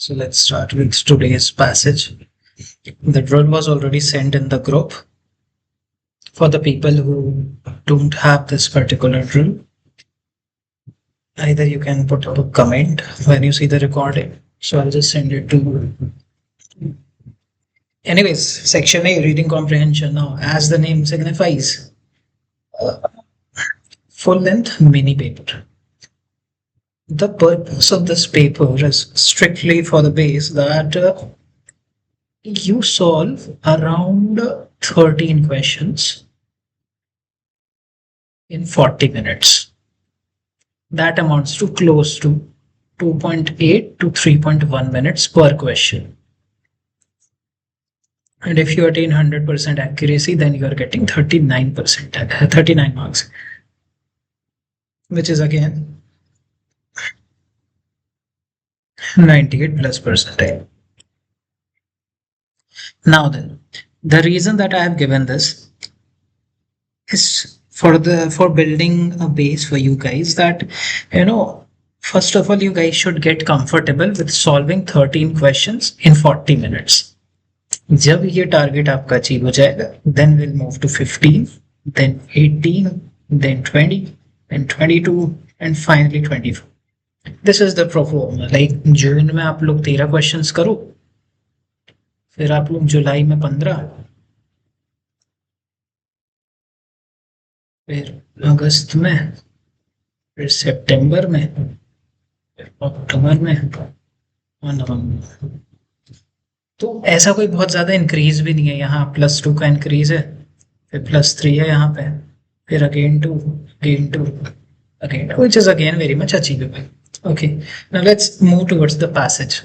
So let's start with today's passage. The drill was already sent in the group. For the people who don't have this particular drill, either you can put a comment when you see the recording. So I'll just send it to you. Anyways, section A, reading comprehension. Now, as the name signifies, full length mini paper. The purpose of this paper is strictly for the base that you solve around 13 questions in 40 minutes. That amounts to close to 2.8 to 3.1 minutes per question. And if you attain 100% accuracy, then you are getting 39 marks, which is again 98 plus percentile. Now then, the reason that I have given this is for building a base for you guys that, first of all, you guys should get comfortable with solving 13 questions in 40 minutes. जब ये target आपका achieve हो जाएगा, then we'll move to 15, then 18, then 20, then 22, and finally 24. This is the performer. Like जून में आप लोग 13 questions करो, फिर आप लोग जुलाई में 15, फिर अगस्त में, फिर सितंबर में, फिर अक्टूबर में और नवंबर. तो ऐसा कोई बहुत ज्यादा इंक्रीज भी नहीं है. यहाँ +2 का इंक्रीज है, फिर +3 है यहाँ पे, फिर again 2, which is again very much achievable. Okay, now let's move towards the passage.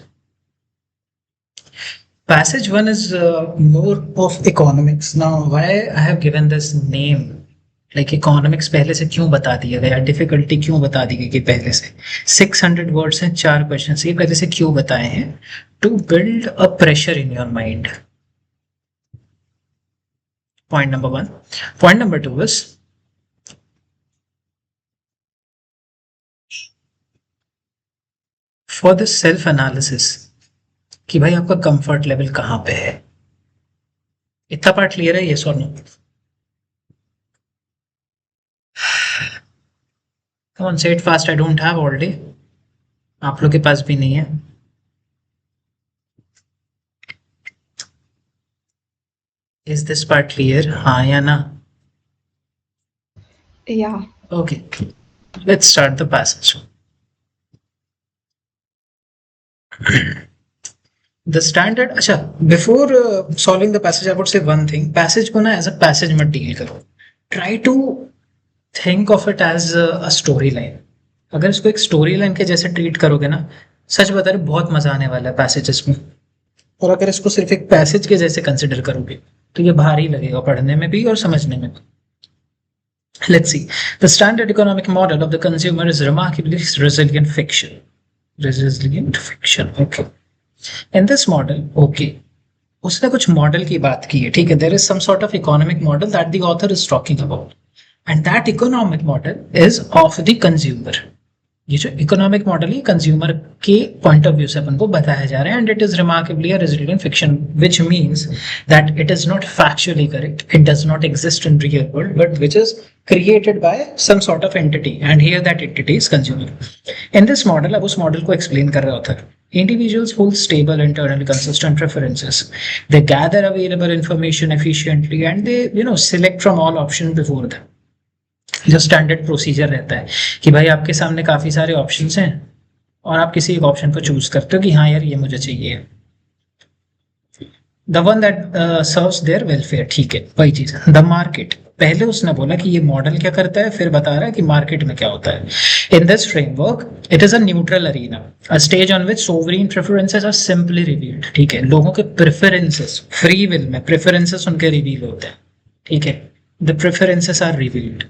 Passage 1 is more of economics. Now, why I have given this name? Like economics पहले से क्यों बता दिया गया, डिफिकल्टी क्यों बता दी गई कि पहले से 600 वर्ड्स हैं, 4 क्वेश्चन, ये पहले से क्यों बताए हैं? To build a pressure in your mind. Point number 1. Point number 2 is for the self analysis कि भाई आपका कंफर्ट लेवल कहां पे है. इतना पार्ट क्लियर है? यस और no? Come on, say it fast. I don't have already. आप लोग के पास भी नहीं है. Is this part clear? हाँ या ना? Yeah. Okay. Let's start the passage. The standard. अच्छा, before solving the passage, I would say one thing. Passage को ना as a passage मत deal करो. Try to think of it as a story line. अगर इसको एक story line के जैसे ट्रीट करोगे ना, सच बता रहे बहुत मजा आने वाला है पैसेजेस में. और अगर इसको सिर्फ एक पैसेज के जैसे कंसिडर करोगे तो ये भारी लगेगा पढ़ने में भी और समझने में भी. Let's see. The standard economic model of the consumer is remarkably resilient fiction. Resilient fiction. Okay. In this model, okay, उसने कुछ मॉडल की बात की है, ठीक है. There is some sort of economic model that the author is talking about, and that economic model is of the consumer. ये जो इकोनॉमिक मॉडल है कंज्यूमर के पॉइंट ऑफ व्यू से अपन को बताया जा रहा है. And it is remarkably a resilient fiction, which means that it is not factually correct, it does not exist in real world, but which is created by some sort of entity, and here that entity is consumer. In this model, अब उस model को explain कर रहा होता है. Individuals hold stable, internal, consistent preferences. They gather available information efficiently, and they, select from all options before them. जो standard procedure रहता है कि भाई आपके सामने काफी सारे ऑप्शंस हैं और आप किसी एक ऑप्शन को चूज करते हो कि हाँ यार ये मुझे चाहिए. The one that serves their welfare. ठीक है, वही चीज. द मार्केट, पहले उसने बोला कि ये मॉडल क्या करता है, फिर बता रहा है कि मार्केट में क्या होता है. In this framework it is a neutral arena, a stage on which sovereign preferences are simply revealed. ठीक है, लोगों के प्रेफरेंसेस, फ्री विल में प्रेफरेंसेस उनके रिवील होते हैं. ठीक है, the preferences are revealed.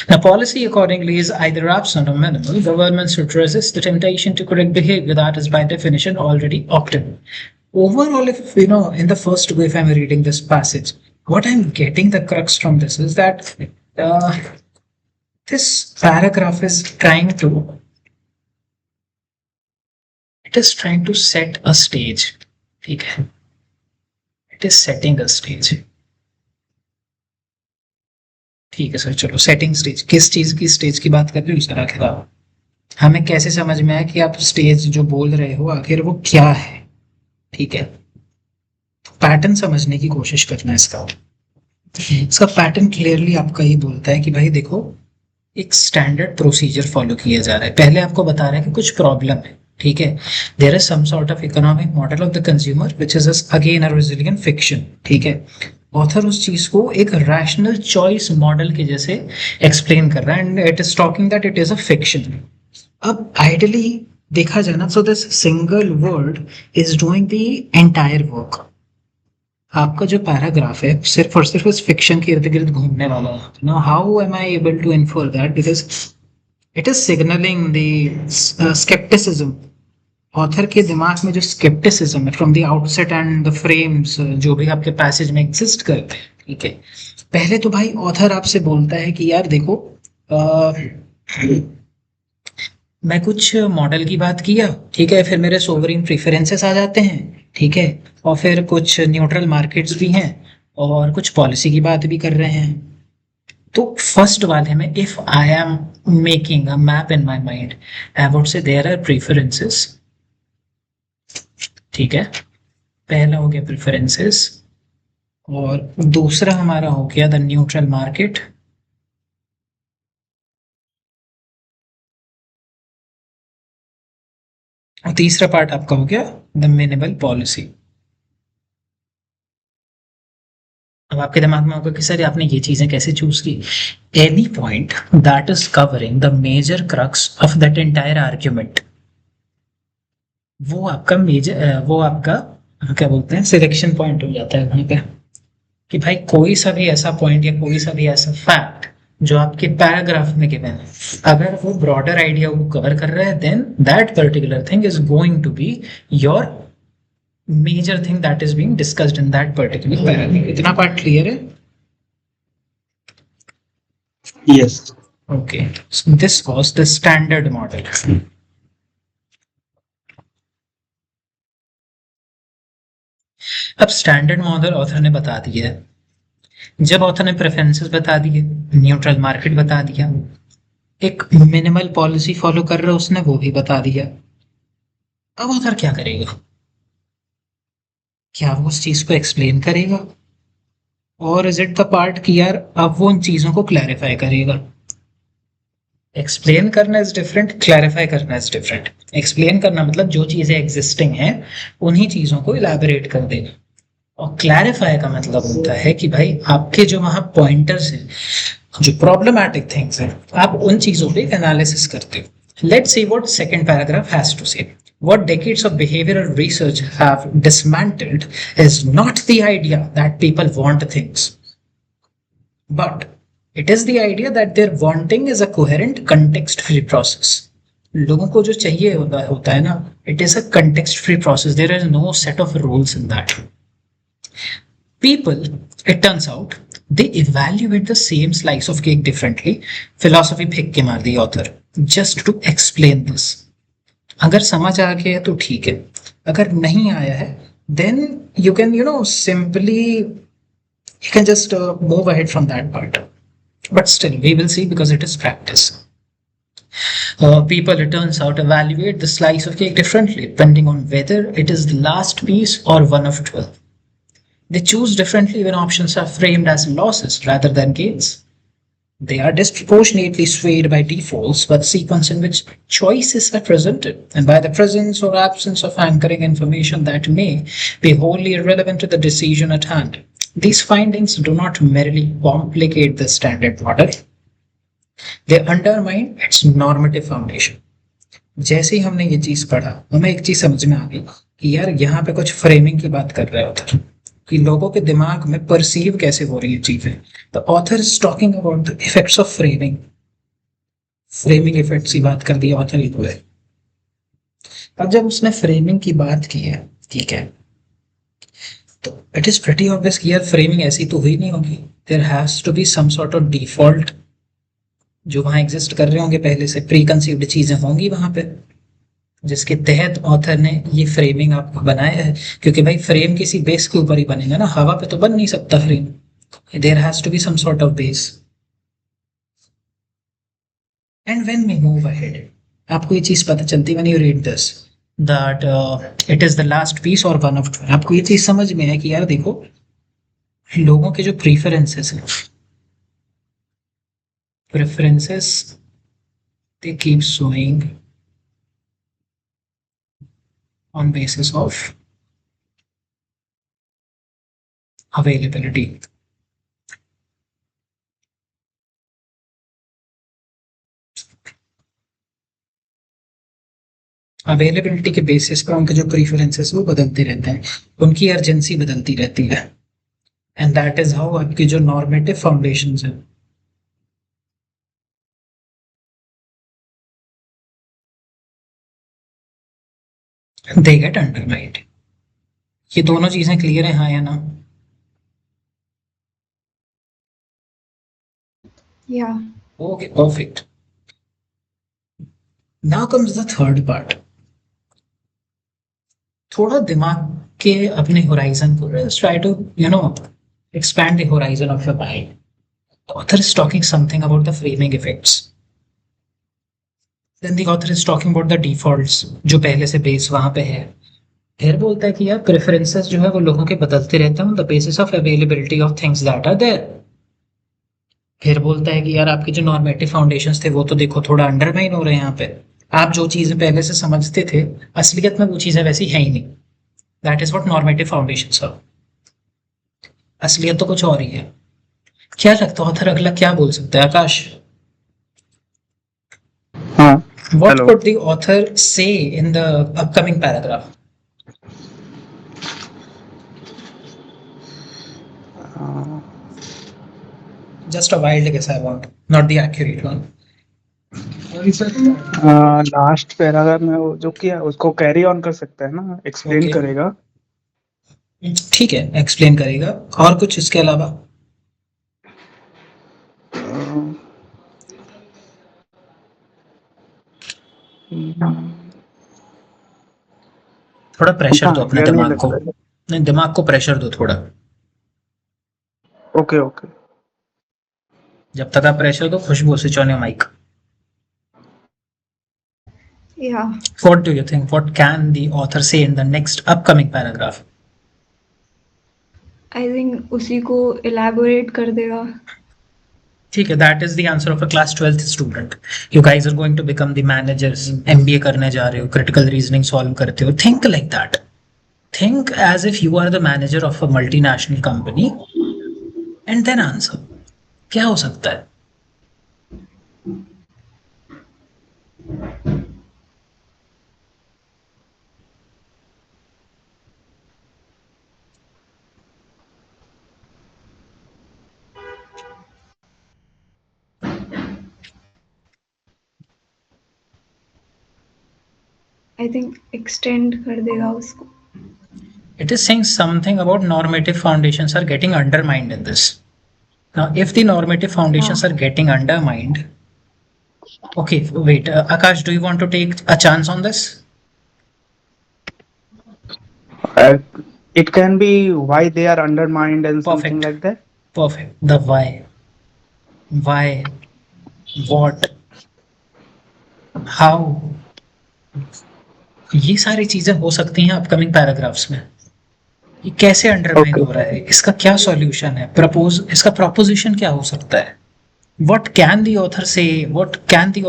Now, policy accordingly is either absent or minimal. Government should resist the temptation to correct behavior that is by definition already optimal. Overall, if in the first way, if I'm reading this passage, what I'm getting the crux from this is that this paragraph is trying to it is trying to set a stage, ठीक है, it is setting a stage, ठीक है sir. चलो setting stage, किस चीज की stage की बात कर रहे हो सर आखिर आप? हमें कैसे समझ में आया कि आप स्टेज जो बोल रहे हो आखिर वो क्या है, ठीक है, पैटर्न समझने की कोशिश करना है इसका। इसका पैटर्न क्लियरली आपका ये बोलता है कि भाई देखो, एक स्टैंडर्ड प्रोसीजर फॉलो किया जा रहा है। पहले आपको बता रहा है कि कुछ प्रॉब्लम है, ठीक है, there is some sort of economic model of the consumer which is again a resilient fiction, ठीक है। ऑथर उस चीज को एक रैशनल चॉइस मॉडल के जैसे एक्सप्लेन कर रहा है and it is talking that it is a fiction. अब आइडियली देखा जाए ना, so this single word is doing the entire work. आपका जो पैराग्राफ है सिर्फ और सिर्फ इस फिक्शन के इर्द गिर्द घूमने वाला है। Now how am I able to infer that? Because it is signalling the scepticism. Author के दिमाग में जो स्केप्टिसिज्म है from the outset and the frames जो भी आपके पैसेज में एग्जिस्ट करते हैं, ठीक है। पहले तो भाई ऑथर आपसे बोलता है कि यार देखो, मैं कुछ मॉडल की बात किया, ठीक है, फिर मेरे सोवरिन प्रेफरेंसेस आ जाते हैं, ठीक है, और फिर कुछ न्यूट्रल मार्केट्स भी हैं और कुछ पॉलिसी की बात भी कर रहे हैं। तो फर्स्ट वाले में if I am making a map in my mind, I would say there are preferences, ठीक है, पहला हो गया प्रेफरेंसेस और दूसरा हमारा हो गया द न्यूट्रल मार्केट, और तीसरा पार्ट आपका हो गया द मिनिमल पॉलिसी। अब आपके दिमाग में होगा कि सर आपने ये चीजें कैसे चूज की? Any point that is covering the major crux of that entire argument, वो आपका मेजर, वो आपका क्या बोलते हैं, सिलेक्शन पॉइंट हो जाता है वहां पे। कि भाई कोई सा भी ऐसा पॉइंट या कोई सा भी ऐसा फैक्ट जो आपके पैराग्राफ में गिवन है, अगर वो ब्रॉडर आइडिया को कवर कर रहा है, then that particular thing is going to be your major thing that is being discussed in that particular paragraph. इतना पार्ट क्लियर है? Yes. Okay, so this was the standard model. अब standard model author ने बता दिया है। जब author ने preferences बता दिए, न्यूट्रल मार्केट बता दिया, एक मिनिमल पॉलिसी फॉलो कर रहा है उसने, वो भी बता दिया। अब ऑथर क्या करेगा? क्या वो उस चीज को एक्सप्लेन करेगा, और इज इट द पार्ट कि यार अब वो उन चीजों को क्लैरिफाई करेगा? एक्सप्लेन करना इज डिफरेंट, क्लैरिफाई करना इज डिफरेंट। एक्सप्लेन करना मतलब जो चीजें एग्जिस्टिंग हैं उन्हीं चीजों को इलैबोरेट कर देना, और क्लैरिफाई का मतलब होता है कि भाई आपके जो वहां पॉइंटर्स हैं, जो प्रॉब्लमैटिक थिंग्स हैं, आप उन चीजों पे एनालिसिस करते हो। Let's see what second paragraph has to say. What decades of behavioral research have dismantled is not the idea that people want things, but it is the idea that their wanting is a coherent context-free process. लोगों को जो चाहिए होता है ना, it is a context-free process. There is no set of rules in that. People, it turns out, they evaluate the same slice of cake differently. Philosophy फेंक के मार दी author just to explain this. अगर समझ आ गया तो ठीक है, अगर नहीं आया है then you can simply you can just move ahead from that part, but still we will see because it is practice. People, it turns out, evaluate the slice of cake differently depending on whether it is the last piece or one of 12. They choose differently when options are framed as losses rather than gains. They are disproportionately swayed by defaults by the sequence in which choices are presented, and by the presence or absence of anchoring information that may be wholly irrelevant to the decision at hand. These findings do not merely complicate the standard model, they undermine its normative foundation. जैसे ही हमने ये चीज पढ़ा, हमें एक चीज समझ में आ गई कि यार यहाँ पे कुछ फ्रेमिंग की बात कर रहे होते कि लोगों के दिमाग में परसीव कैसे हो रही है चीजें। The author is talking about the effects of framing. Framing effects की बात कर दी ऑथर ही तो है। अब जब उसने फ्रेमिंग की बात की है, ठीक है, तो इट इज प्रीटी ऑब्वियस कि यार फ्रेमिंग ऐसी तो हुई नहीं होगी। There has to be some sort of default जो वहां एग्जिस्ट कर रहे होंगे, पहले से प्री कंसीव्ड चीजें होंगी वहां पे। जिसके तहत ऑथर ने ये फ्रेमिंग आपको बनाया है, क्योंकि भाई फ्रेम किसी बेस के ऊपर ही बनेगा ना, हवा पे तो बन नहीं सकता frame, there has to be some sort of base. And when we move ahead, आपको ये चीज पता चलती है when you read this that it is the last piece और वन ऑफ 12, आपको ये चीज समझ में है कि यार देखो, लोगों के जो प्रीफरेंसेस हैं, preferences they keep showing on basis of availability. Availability के बेसिस पर उनके जो प्रीफरेंसेस वो बदलते रहते हैं, उनकी अर्जेंसी बदलती रहती है, एंड दैट इज हाउ आपकी जो नॉर्मेटिव फाउंडेशंस हैं दे गेट अंडरमाइंड। ये दोनों चीजें क्लियर है, हाँ या ना? Yeah. Okay, perfect. Now comes the third part. थोड़ा दिमाग के अपने होराइजन को try to expand the horizon of your mind. The author is talking something about the framing effects. Then the author is talking about the defaults जो पहले से base वहां पे है। फिर बोलता है कि यार प्रेफरेंसेस जो है वो लोगों के बदलते रहते हैं, the basis of availability of things that are there. फिर बोलता है कि यार आपके जो नॉर्मेटिव फाउंडेशंस थे वो तो देखो थोड़ा अंडरमाइन हो रहे हैं यहाँ पे, आप जो चीजें पहले से समझते थे असलियत में वो चीजें वैसी है ही नहीं। That is what normative foundations are. असलियत तो कुछ और ही है। क्या लगता है ऑथर अगला क्या बोल सकता है, आकाश? हाँ, What hello. could the author say in the upcoming paragraph? Just a wild guess I want, not the accurate one. Last paragraph में वो जो किया उसको कैरी ऑन कर सकता है ना, एक्सप्लेन Okay. करेगा। ठीक है, एक्सप्लेन करेगा। और कुछ इसके अलावा? थोड़ा प्रेशर दो अपने आइडिया नहीं दिमाग को। लगता है। नहीं, दिमाग को प्रेशर दो थोड़ा। Okay okay. जब तक आप प्रेशर दो, Khushbu switch on your mic. Yeah. What do you think? What can the author say in the next upcoming paragraph? I think उसी को elaborate कर देगा। ठीक है, that is the answer of a class 12th student. You guys are going to become the managers, MBA करने जा रहे हो, क्रिटिकल रीजनिंग सॉल्व करते हो, think like that. Think as if you are the manager of a multinational company and then answer. क्या हो सकता है? I think extend कर देगा उसको। It is saying something about normative foundations are getting undermined in this. Now, if the normative foundations are getting undermined, okay, wait, Akash, do you want to take a chance on this? It can be why they are undermined and something Perfect. like that. Perfect. The why, what, how, ये सारी चीजें हो सकती हैं upcoming paragraphs में। ये कैसे undermine Okay. हो रहा है, इसका क्या सॉल्यूशन है, इसका प्रोपोजिशन क्या हो सकता है? What can the author say? What can the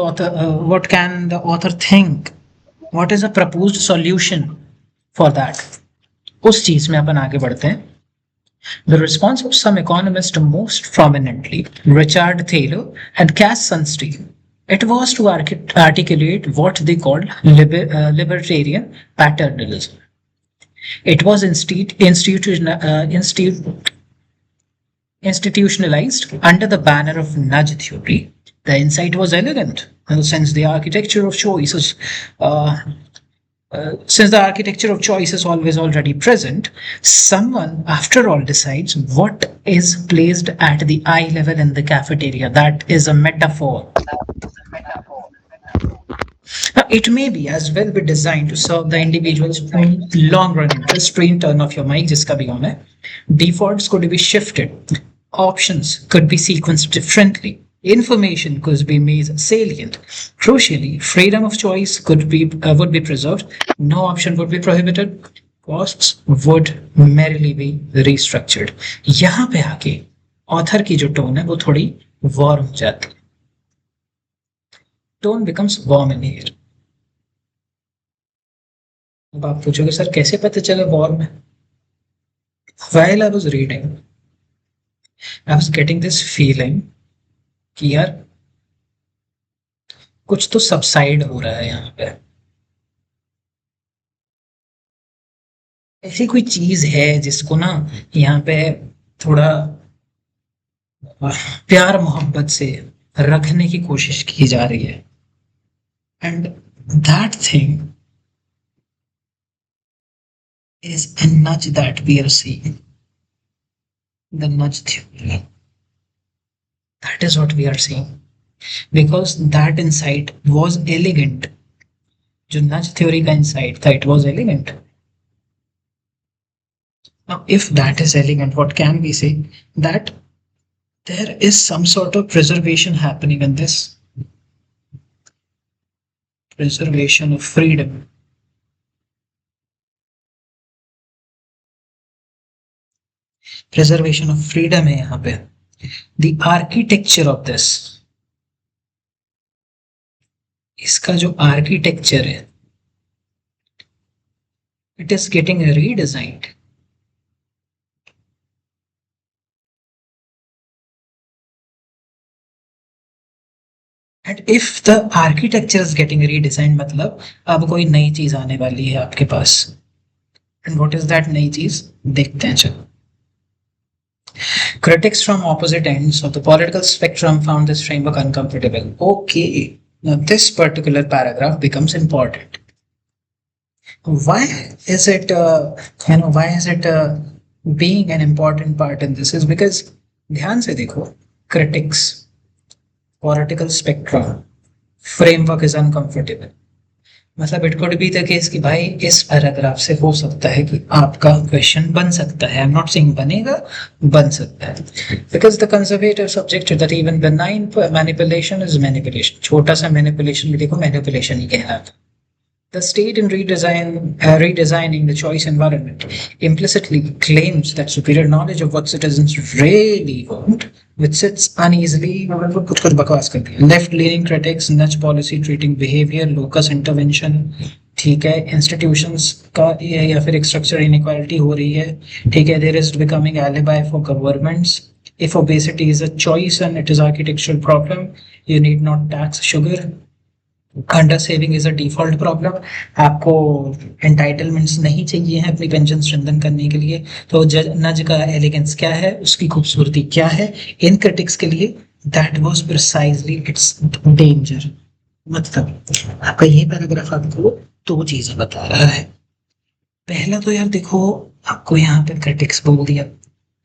author think? What is a proposed solution for that? उस चीज में अपन आगे बढ़ते हैं। The response of some economists, most prominently Richard Thaler and Cass Sunstein, it was to articulate what they called libertarian paternalism. It was institutionalized under the banner of nudge theory. The insight was elegant, in the sense the architecture of choice is since the architecture of choice is always already present, someone after all decides what is placed at the eye level in the cafeteria. That is a metaphor. It may be as well be designed to serve the individual's own long-run interest. Screen turn off your mic, जिसका भी on है. Defaults could be shifted. Options could be sequenced differently. Information could be made salient. Crucially, freedom of choice would be preserved. No option would be prohibited. Costs would merely be restructured. यहाँ पे आके author की जो tone है वो थोड़ी warm हो जाती है. Tone becomes warm in here. अब आप पूछोगे सर कैसे पता चला वार्म है? While I was reading, I was getting this feeling कि यार कुछ तो सबसाइड हो रहा है यहाँ पे. ऐसी कोई चीज है जिसको ना यहाँ पे थोड़ा प्यार मोहब्बत से रखने की कोशिश की जा रही है. And that thing is a nudge that we are seeing. The nudge theory. That is what we are seeing. Because that insight was elegant. जो nudge theory का insight था, it was elegant. Now, if that is elegant, what can we say? That there is some sort of preservation happening in this. Preservation of freedom. Preservation of freedom है यहाँ पे. The architecture of this, इसका जो architecture है, it is getting redesigned. And if the architecture is getting redesigned, मतलब अब कोई नई चीज आने वाली है आपके पास. And what is that नई चीज? देखते हैं चलो. Critics from opposite ends of the political spectrum found this framework uncomfortable. Okay, now this particular paragraph becomes important. Why is it, being an important part in this? Is because ध्यान से देखो, critics, political spectrum, framework is uncomfortable. मतलब it could be the case कि भाई इस paragraph से हो सकता है कि आपका क्वेश्चन बन सकता है. आई एम नॉट सेइंग बनेगा, बन सकता है. Because the conservative subject that even benign manipulation is manipulation. छोटा सा मैनिपुलेशन भी देखो मैनिपुलेशन ही कहलाता. The state in redesigning the choice environment implicitly claims that superior knowledge of what citizens really want, which sits uneasily कुछ बकवास कर दिया. Left-leaning critics nudge policy treating behavior locus intervention. ठीक है, institutions का या फिर एक structural inequality हो रही है. ठीक है, there is becoming alibi for governments. If obesity is a choice and it is architectural problem, you need not tax sugar. Under saving is a default problem. आपको एंटाइटलमेंट्स नहीं चाहिए हैं अपनी पेंशन स्ट्रेंथन करने के लिए. तो नज का एलिगेंस क्या है, उसकी खूबसूरती क्या है इन क्रिटिक्स के लिए? That was precisely it's danger. मतलब आपका ये पैराग्राफ आपको दो चीजें बता रहा है. पहला तो यार देखो, आपको यहाँ पे क्रिटिक्स बोल दिया,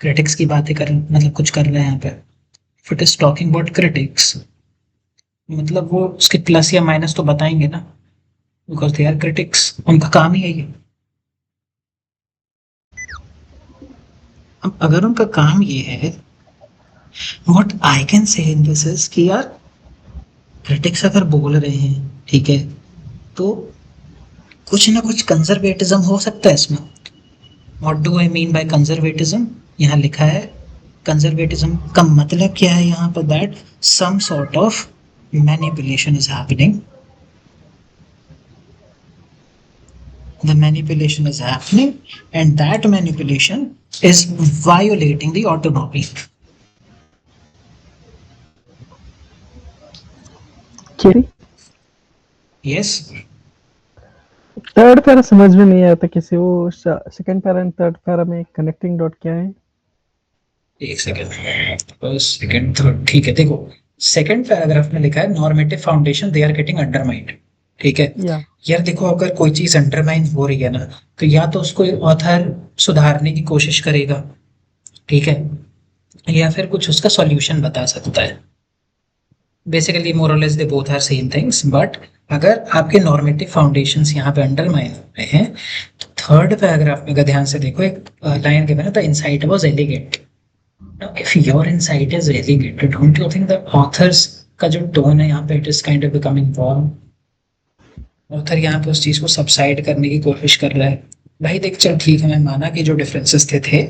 क्रिटिक्स की बातें कर, मतलब कुछ कर रहे हैं यहाँ पे. If it is talking about critics, मतलब वो उसके प्लस या माइनस तो बताएंगे ना, बिकॉज दे आर क्रिटिक्स, उनका काम ही है ये. अब अगर उनका काम ये है, what I can say in this is कि यार क्रिटिक्स अगर बोल रहे हैं, ठीक है, तो कुछ ना कुछ कंजर्वेटिज्म हो सकता है इसमें. What do I mean by conservatism? यहाँ लिखा है कंजर्वेटिज्म का मतलब क्या है यहाँ पर? That some sort of manipulation is happening. The manipulation is happening, and that manipulation is violating the autonomy. Yes. Third para समझ में नहीं आता किसी. वो second para and third para में कनेक्टिंग डॉट क्या है? एक सेकंड, फर्स्ट सेकंड थर्ड. ठीक है, देखो सेकंड पैराग्राफ में लिखा है normative foundation they are getting undermined. ठीक है यार, देखो अगर कोई चीज अंडरमाइन हो रही है ना, तो या तो उसको ऑथर सुधारने की कोशिश करेगा, ठीक है, या फिर कुछ उसका सॉल्यूशन बता सकता है. बेसिकली मोर और less they both are same things, but अगर आपके नॉर्मेटिव फाउंडेशंस यहाँ पे अंडरमाइन हो रहे हैं तो थर्ड पैराग्राफ में अगर ध्यान से देखो एक लाइन के बाद the insight was elegant. Now if your insight is elegant don't you think the author's का जो टोन है यहाँ पे it is kind of becoming warm. Author यहाँ पे उस चीज को सबसाइड करने की कोशिश कर रहा है. भाई देख चल ठीक है, मैं माना कि जो डिफरेंसेस थे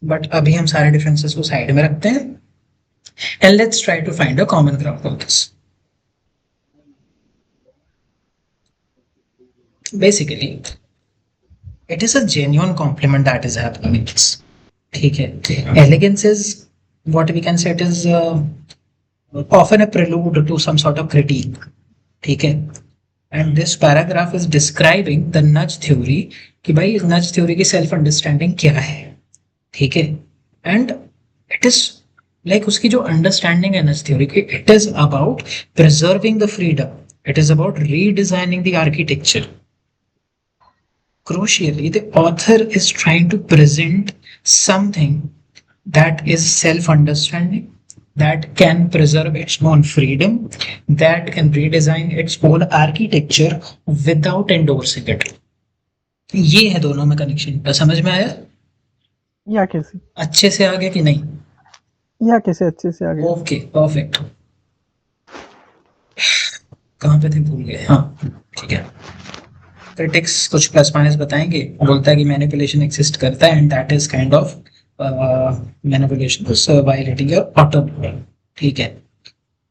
बट अभी हम सारे डिफरेंसेस को साइड में रखते हैं and let's try to find a common ground of this. Basically, it is a genuine compliment that is happening in this. ठीक है. Elegance is what we can say it is often a prelude to some sort of critique. ठीक है. And this paragraph is describing the nudge theory कि भाई nudge theory की self understanding क्या है. ठीक है. And it is like उसकी जो understanding है nudge theory की, it is about preserving the freedom. It is about redesigning the architecture. Crucially, the author is trying to present something that is self-understanding, that can preserve its own freedom, that can redesign its own architecture without endorsing it. ये है दोनों में connection. समझ में आया? या कैसे अच्छे से आगे कि नहीं? अच्छे से आगे. Okay perfect. कहाँ पे थे भूल गए. हाँ ठीक है. क्रिटिक्स कुछ प्लस माइनस बताएंगे. बोलता है कि मैनिपुलेशन एग्जिस्ट करता है and that is kind of manipulation violating your autonomy. ठीक है.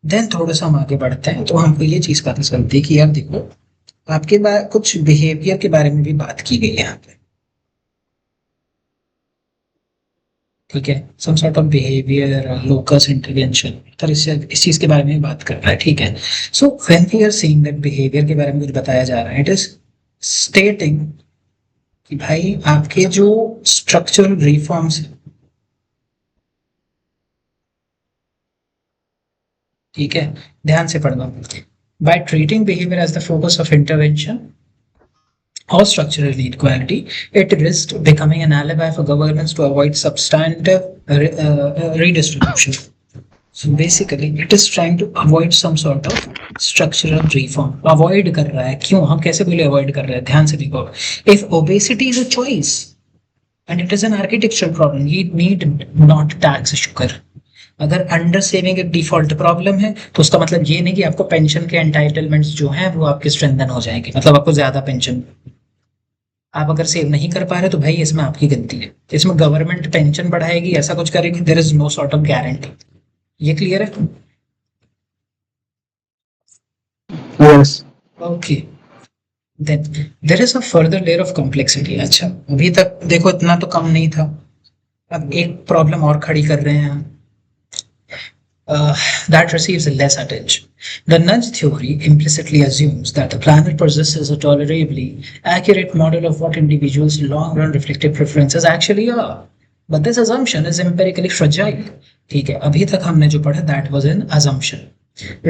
देन थोड़ा सा हम आगे बढ़ते हैं तो हमको ये चीज पता चलती है कि यार देखो आपके कुछ बिहेवियर के बारे में भी बात की गई है यहाँ पे. ठीक है. Some sort of behaviour locus intervention तो इस चीज के बारे में बात कर रहा है. ठीक है. So when we are seeing that behaviour के बारे में कुछ बताया जा रहा है, इट इज स्टेटिंग कि भाई आपके जो स्ट्रक्चरल रिफॉर्म्स, ठीक है, ध्यान से पढ़ना. By treating behaviour as the focus of intervention or structural inequality, it risks becoming an alibi for governments to avoid substantive redistribution. So basically, it is trying to avoid some sort of structural reform. Avoid कर रहा है. क्यों? हम कैसे बोले avoid कर रहे हैं? ध्यान से देखो. If obesity is a choice and it is an architectural problem, you need not tax sugar. अगर अंडर सेविंग एक डिफॉल्ट प्रॉब्लम है तो उसका मतलब ये नहीं कि आपको पेंशन के एंटाइटलमेंट्स जो हैं वो आपके स्ट्रेंथन हो जाएंगे, मतलब आपको ज्यादा पेंशन. आप अगर सेव नहीं कर पा रहे तो भाई इसमें आपकी गलती है. इसमें गवर्नमेंट पेंशन बढ़ाएगी, ऐसा कुछ करेगी, there is no sort of guarantee. ये क्लियर है? Yes. Okay. Then there is a further layer of complexity. अच्छा अभी तक देखो इतना तो कम नहीं था, अब एक प्रॉब्लम और खड़ी कर रहे हैं that receives less attention. The nudge theory implicitly assumes that the planet possesses a tolerably accurate model of what individuals' long-run reflective preferences actually are. But this assumption is empirically fragile. ठीक है. अभी तक हमने जो पढ़ा that was an assumption.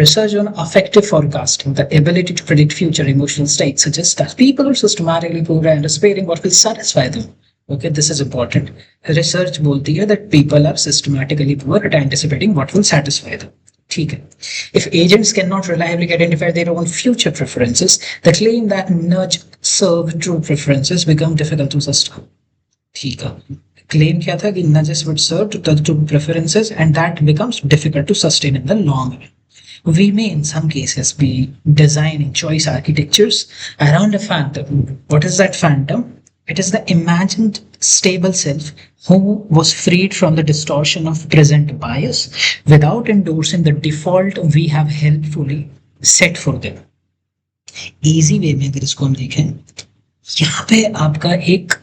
Research on affective forecasting, the ability to predict future emotional states, suggests that people are systematically poor at anticipating what will satisfy them. Okay, this is important. Research बोलती है that people are systematically poor at anticipating what will satisfy them. ठीक है. If agents cannot reliably identify their own future preferences, the claim that nudge serve true preferences become difficult to sustain. ठीक है. Claim क्या था कि nudges would serve to true preferences and that becomes difficult to sustain in the long run. We may in some cases be designing choice architectures around a phantom. What is that phantom? It is the imagined stable self who was freed from the distortion of present bias without endorsing the default we have helpfully set for them. Easy way में अगर इसको हम देखें, यहाँ पे आपका एक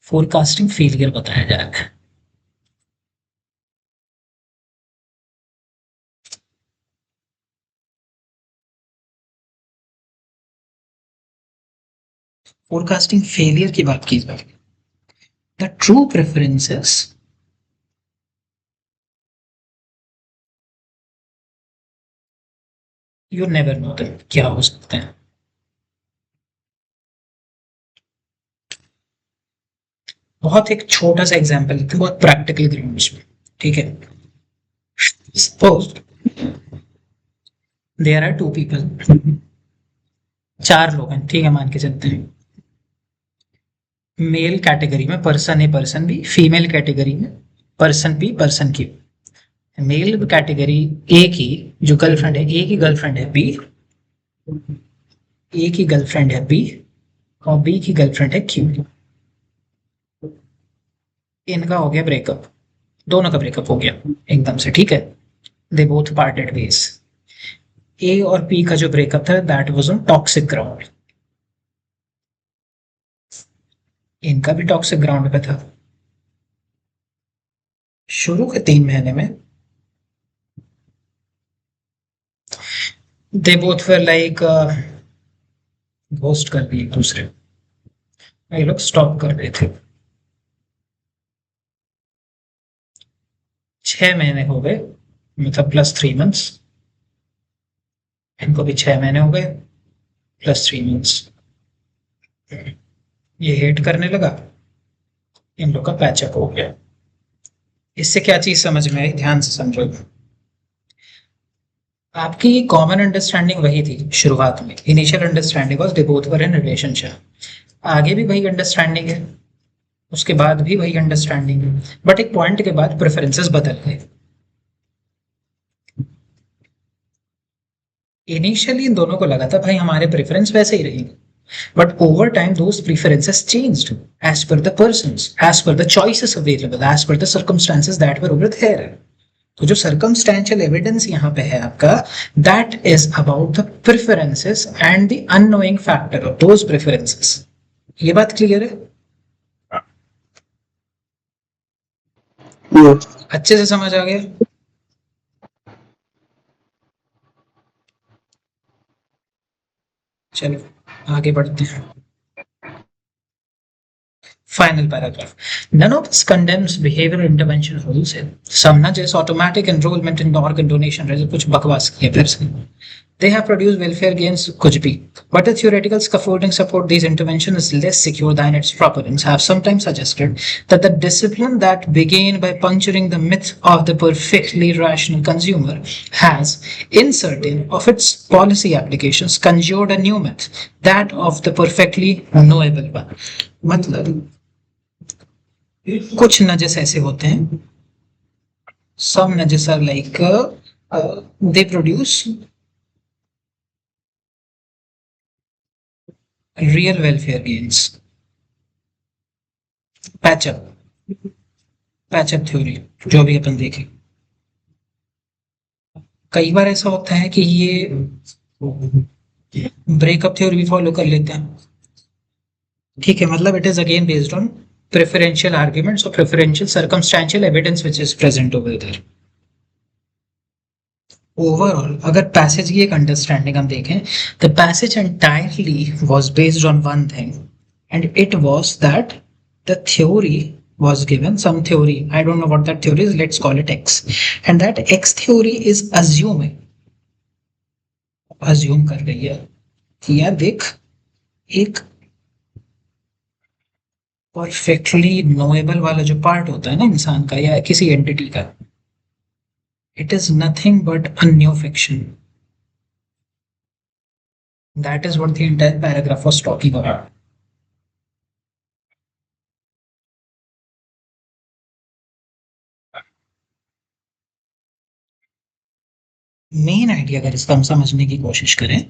forecasting failure बताया जा रहा है. फोरकास्टिंग फेलियर की बात की जाए. The true preferences you never know that क्या हो सकते हैं. बहुत एक छोटा सा एग्जांपल लेते हैं, बहुत प्रैक्टिकल ग्राउंड्स में. ठीक है. सपोज देयर आर 2 पीपल, 4 लोग हैं, ठीक है, मान के चलते हैं। मेल कैटेगरी में person A person B, female category में person B person Q. Male category A की जो गर्लफ्रेंड है, ए की गर्लफ्रेंड है बी, ए की गर्लफ्रेंड है बी और बी की गर्लफ्रेंड है क्यू। इनका हो गया ब्रेकअप, दोनों का ब्रेकअप हो गया एकदम से, ठीक है। They both parted ways. A और बी का जो ब्रेकअप था that was on toxic ground, इनका भी टॉक्सिक ग्राउंड पे था। शुरू के 3 महीने में they both were like ghost कर दिए एक दूसरे, ये लोग स्टॉप कर रहे थे। 6 महीने हो गए, मतलब +3 मंथ्स, इनको भी 6 महीने हो गए +3 मंथ्स। ये हेट करने लगा, इन लोग का पैचअप हो गया। इससे क्या चीज समझ में आई, ध्यान से समझो। आपकी कॉमन अंडरस्टैंडिंग वही थी शुरुआत में, initial understanding was they both were in relationship. आगे भी वही अंडरस्टैंडिंग है, उसके बाद भी वही अंडरस्टैंडिंग है, बट एक पॉइंट के बाद प्रेफरेंसेस बदल गए। इनिशियली इन दोनों को लगा था भाई हमारे प्रेफरेंस वैसे ही रहेंगे, but over time those preferences changed as per the persons, as per the choices available, as per the circumstances that were over there. तो जो circumstantial evidence यहाँ पे है आपका, that is about the preferences and the unknowing factor of those preferences. ये बात clear है? Yes. अच्छे से समझ आ गया? चलो आगे बढ़ते हैं। Final paragraph. None of us condemns behavioral intervention wholesale. Some nudges, automatic enrollment in organ donation, कुछ बकवास किया फिर से। They have produced welfare gains, कुछ भी. But the theoretical scaffolding support these interventions is less secure than its proponents have sometimes suggested that the discipline that began by puncturing the myth of the perfectly rational consumer has, in certain of its policy applications, conjured a new myth, that of the perfectly knowable one. मतलब कुछ नजस ऐसे होते हैं, some nudges are like they produce real welfare gains. Patch up theory जो भी अपन देखें, कई बार ऐसा होता है कि ये ब्रेकअप थ्योरी भी फॉलो कर लेते हैं, ठीक है। मतलब it is again based on preferential arguments or preferential circumstantial evidence which is present over there. Overall, अगर पैसेज की एक अंडरस्टैंडिंग हम देखें, the passage entirely was based on one thing, and it was that the theory was given, some theory, I don't know what that theory is, let's call it X, and that X theory is assuming, assume कर रही है कि यार देख, एक perfectly knowable वाला जो part होता है ना इंसान का या किसी एंटिटी का, it is nothing but a new fiction. That is what the entire paragraph was talking about. Main idea अगर इसका हम समझने की कोशिश करें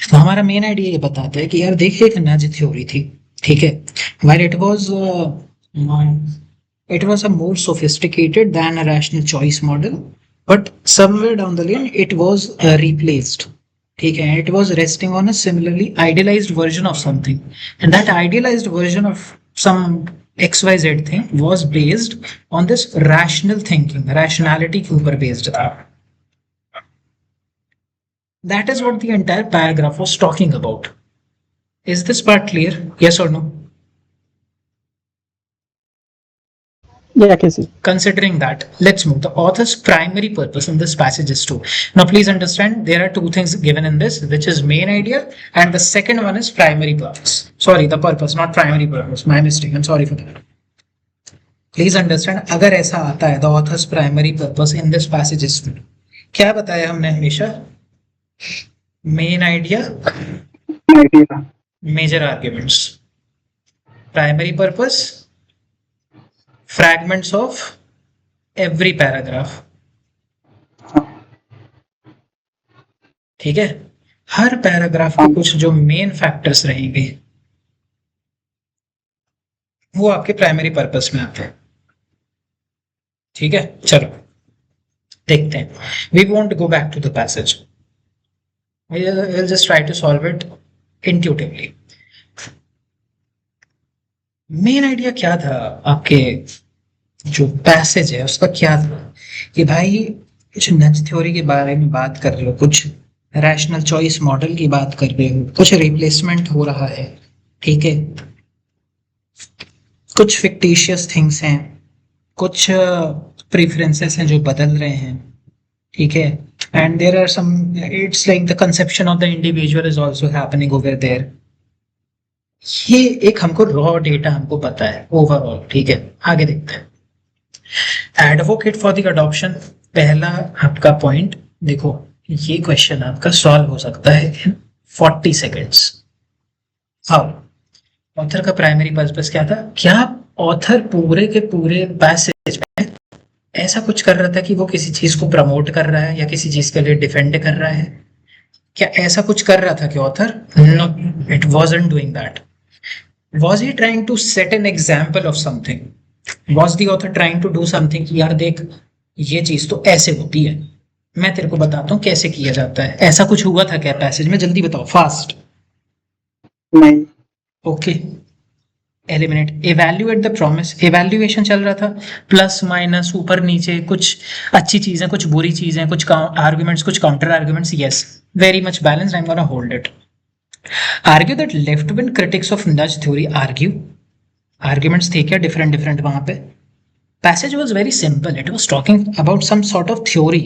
तो हमारा मेन आइडिया ये बताता है कि यार देखिए एक नज थ्योरी थी, ठीक है, while it was a more sophisticated than a rational choice model, but somewhere down the lane it was replaced, ठीक है, it was resting on a similarly idealized version of something, and that idealized version of some XYZ thing was based on this rational thinking, rationality के ऊपर based था. That is what the entire paragraph was talking about. Is this part clear? Yes or no? Yeah, I can see. Considering that, let's move. The author's primary purpose in this passage is to. Now, please understand there are two things given in this, which is main idea, and the second one is primary purpose. Sorry, the purpose, not primary purpose. My mistake. I'm sorry for that. Please understand, अगर ऐसा आता है, the author's primary purpose in this passage is to, क्या बताया हमने हमेशा? Main idea, idea. Major arguments, primary purpose, fragments of every paragraph. ठीक है, हर पैराग्राफ के कुछ जो मेन फैक्टर्स रहेंगे वो आपके प्राइमरी पर्पस में आते हैं। ठीक है, चलो देखते हैं। We won't go back to the passage, we'll just try to solve it intuitively. Main idea क्या था आपके जो पैसेज है उसका? क्या था कि भाई कुछ नज थ्योरी के बारे में बात कर रहे हो, कुछ रैशनल चॉइस मॉडल की बात कर रहे हो, कुछ रिप्लेसमेंट हो रहा है, ठीक है, कुछ फिक्टिशियस थिंग्स हैं, कुछ प्रेफरेंसेस हैं जो बदल रहे हैं, ठीक है, and there are some, it's like the conception of the individual is also happening over there. ये एक हमको रॉ डेटा हमको पता है ओवरऑल, ठीक है। आगे देखते हैं। एडवोकेट फॉर द अडॉप्शन, पहला आपका पॉइंट देखो, ये क्वेश्चन आपका सॉल्व हो सकता है इन 40 सेकेंड्स। हाउ? ऑथर का प्राइमरी पर्पस क्या था? क्या ऑथर पूरे के पूरे पैसेज में ऐसा कुछ कर रहा था कि वो किसी चीज को प्रमोट कर रहा है या किसी चीज के लिए डिफेंड कर रहा है? क्या ऐसा कुछ कर रहा था कि author? No, it wasn't doing that. Was he trying to set an example of something? Was the author trying to do something कि यार देख ये चीज तो ऐसे होती है, मैं तेरे को बताता हूँ कैसे किया जाता है? ऐसा कुछ हुआ था क्या पैसेज में? जल्दी बताओ, फास्ट। नहीं। Okay, eliminate. Evaluate the promise, evaluation चल रहा था, प्लस माइनस ऊपर नीचे, कुछ अच्छी चीजें, कुछ बुरी चीजें, कुछ आर्ग्यूमेंट्स, कुछ counter arguments. Yes, very much balanced, I am gonna hold it. Argue that left wing critics of nudge theory argue, arguments थे क्या डिफरेंट डिफरेंट वहां पे? Passage was very simple, it was talking about some sort of theory,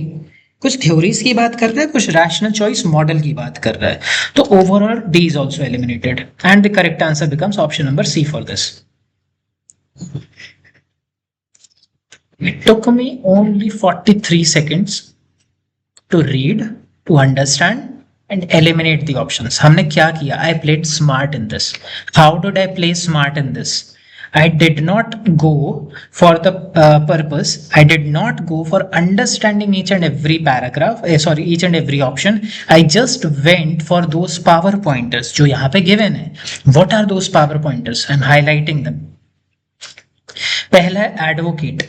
कुछ theories की बात कर रहा है, कुछ रैशनल चॉइस मॉडल की बात कर रहा है। तो overall D is also eliminated and the correct answer becomes option number C for this. It took me only 43 seconds to read, to understand and eliminate the options. हमने क्या किया? I played smart in this. How did I play smart in this? I did not go for the purpose. I did not go for understanding each and every paragraph. Each and every option. I just went for those power pointers जो यहाँ पे given है. What are those power pointers? I'm highlighting them. पहला है advocate,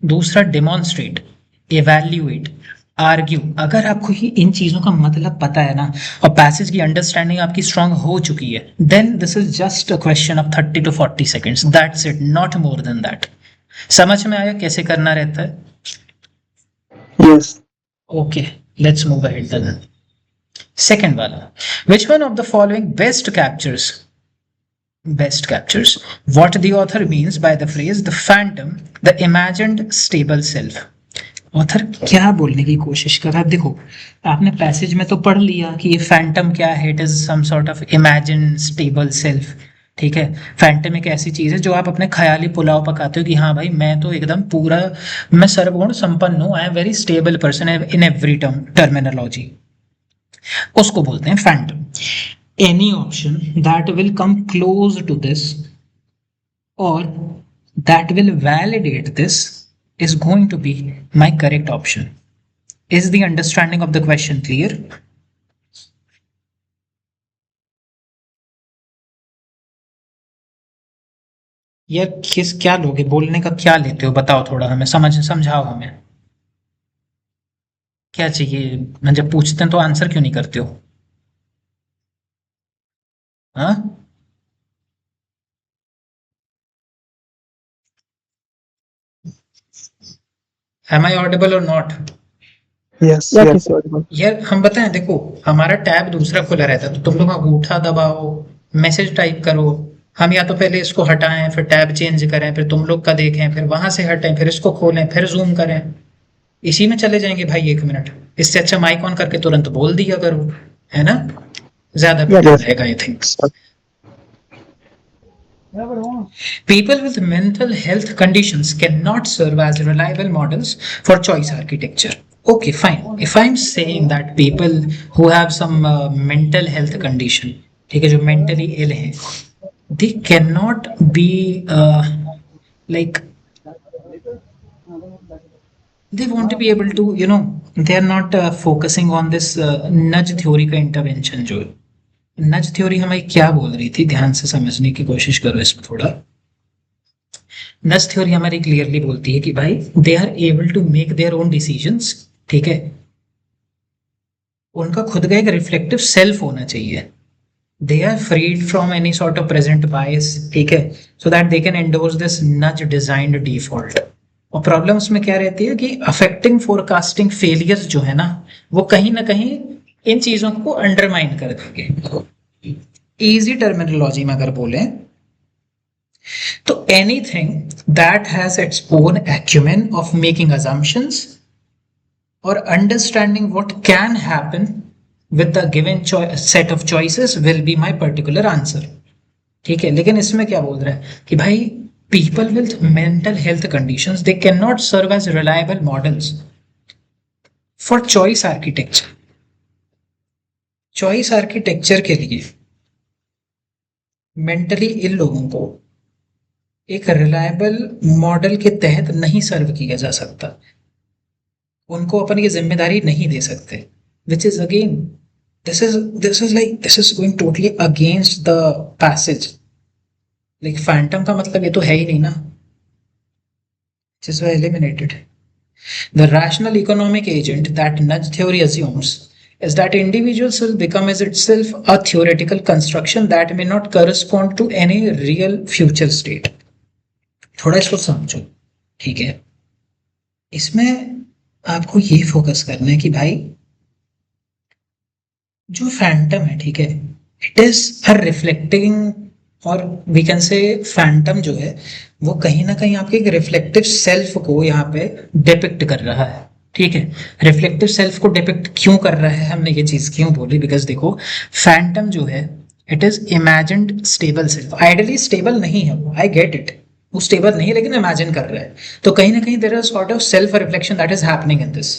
दूसरा demonstrate, evaluate, argue. अगर आपको ही इन चीजों का मतलब पता है ना और पैसेज की अंडरस्टैंडिंग आपकी स्ट्रांग हो चुकी है, then this is just a question of 30 to 40 seconds, that's it, not more than that. समझ में आया कैसे करना रहता है? Yes. Okay, let's move ahead then. Second वाला, which one of the following best captures what the author means by the phrase the phantom, the imagined stable self. Author क्या बोलने की कोशिश कर रहा है? देखो, आपने पैसेज में तो पढ़ लिया कि ये फैंटम क्या है, it is some sort of imagine stable self, ठीक है। फैंटम एक ऐसी चीज है जो आप अपने ख्याली पुलाव पकाते हो कि हाँ भाई मैं तो एकदम पूरा, मैं सर्वगुण संपन्न हूँ, I am very stable person in every terminology, उसको बोलते हैं Phantom. Any option that will come close to this or that will validate this is going to be my correct option. Is the understanding of the question clear? यार क्या लोगे, बोलने का क्या लेते हो? बताओ थोड़ा, हमें समझाओ हमें क्या चाहिए। मैं जब पूछते हैं तो आंसर क्यों नहीं करते हो? हाँ, am I audible or not? Yes. या Yes. किसी और को? यार हम बताएं, देखो हमारा टैब दूसरा खुला रहता है, तो तुम लोग अंगूठा दबाओ, मैसेज टाइप करो, हम या तो पहले इसको हटाएं, फिर टैब चेंज करें, फिर तुम लोग का देखें, फिर वहां से हटें, फिर इसको खोलें, फिर जूम करें, इसी में चले जाएंगे भाई 1 मिनट। इससे अच्छा माइक ऑन करके तुरंत बोल दिया करो, है ना? ज्यादा बेटर Yes. रहेगा I think. People with mental health conditions cannot serve as reliable models for choice architecture. Okay, fine. If I'm saying that people who have some mental health condition, ठीक है, जो mentally ill हैं, they cannot be like they won't be able to, you know, they are not focusing on this nudge theory का intervention जो है। nudge theory हमें क्या बोल रही थी, ध्यान से समझने की कोशिश करो इसमें थोड़ा। नज थ्योरी हमारी क्लियरली बोलती है कि भाई they are able to make their own decisions, ठीक है, उनका खुद का एक रिफ्लेक्टिव सेल्फ होना चाहिए, they are freed from any sort of present bias, ठीक है, so that they can endorse this nudge designed default. और प्रॉब्लम उसमें क्या रहती है कि अफेक्टिंग फोरकास्टिंग फेलियर्स जो है ना, वो कहीं ना कहीं इन चीजों को अंडरमाइन कर देंगे। इजी टर्मिनोलॉजी में अगर बोलें तो anything that has its own acumen of making assumptions or understanding what can happen with the given set of choices will be my particular answer, ठीक है। लेकिन इसमें क्या बोल रहा है कि भाई people with mental health conditions they cannot serve as reliable models for choice architecture। choice architecture के लिए मेंटली इल लोगों को एक रिलायबल मॉडल के तहत नहीं सर्व किया जा सकता, उनको अपन ये जिम्मेदारी नहीं दे सकते, which is again this is going totally against the passage. Like phantom का मतलब ये तो है ही नहीं ना, eliminated. The rational economic agent that nudge theory assumes is that individuals will become as itself a theoretical construction that may not correspond to any real future state। थोड़ा इसको समझो, ठीक है। इसमें आपको ये फोकस करना है कि भाई जो फैंटम है, ठीक है, इट इज अ रिफ्लेक्टिंग, और वी कैन से फैंटम जो है वो कहीं ना कहीं आपके एक रिफ्लेक्टिव सेल्फ को यहाँ पे डिपिक्ट कर रहा है, ठीक है। रिफ्लेक्टिव सेल्फ को डिपिक्ट क्यों कर रहा है, हमने ये चीज क्यों बोली, बिकॉज देखो फैंटम जो है it is imagined stable self. Ideally stable नहीं है वो, आई गेट इट, वो स्टेबल नहीं है लेकिन इमेजिन कर रहा है, तो कहीं ना कहीं there is sort of self reflection that is happening in this,